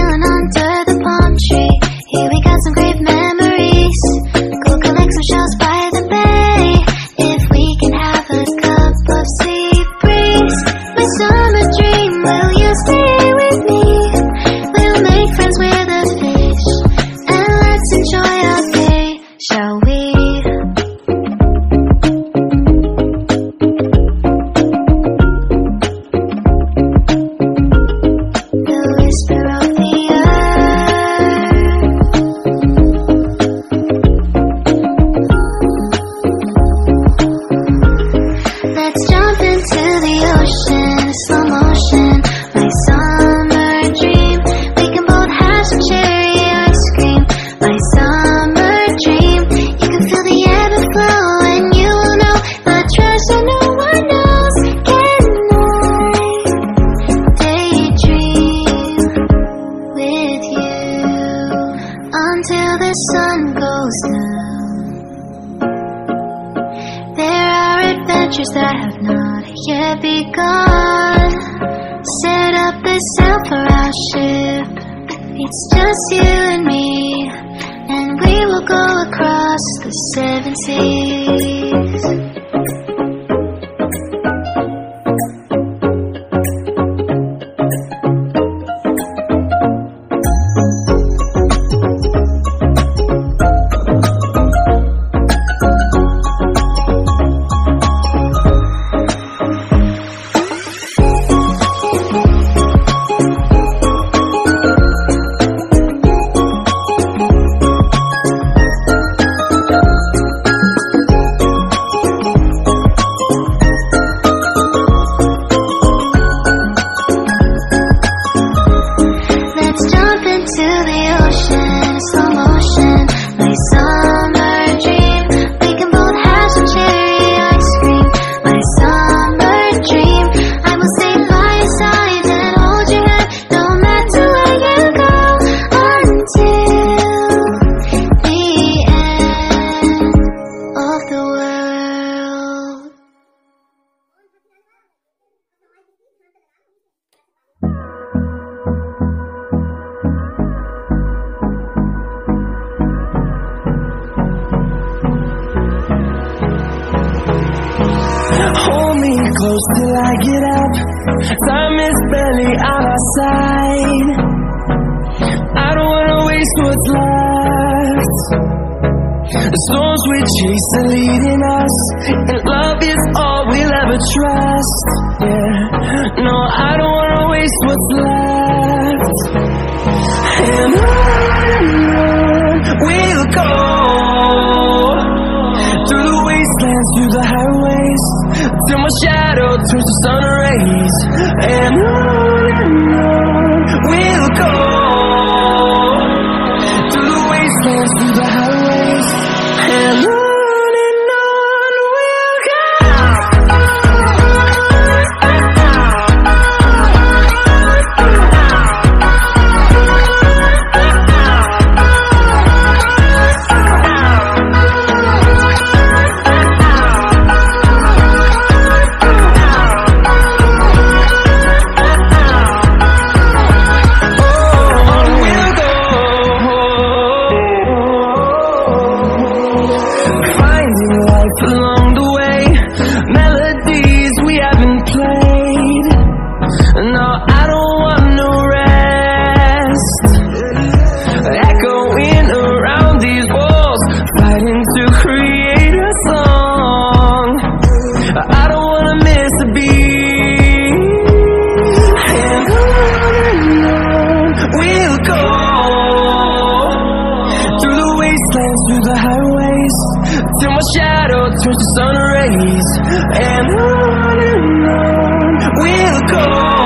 chilling under the palm tree. Here we got some great memories. Go collect some shells by the bay. If we can have a cup of sea breeze. My summer dream, will you stay with me? We'll make friends with the fish, and let's enjoy our day, shall we? Until the sun goes down, there are adventures that have not yet begun. Set up the sail for our ship. It's just you and me, and we will go across the 7 seas. Hold me close till I get up. Time is barely on our side. I don't wanna waste what's left. The storms we chase are leading us, and love is all we'll ever trust. Yeah, no, I don't wanna waste what's left. And on we'll go, through the wastelands, through the highways, till my shadow turns to sun rays. And on we'll go, through the wastelands, through the highways, and on we'll go. Along the way, melodies we haven't played. No, I don't want no rest. Echoing around these walls, fighting to create a song. I don't wanna miss a beat. And on we'll go, through the wastelands, through the highways, till my shadow turns to sun rays. And on we'll go.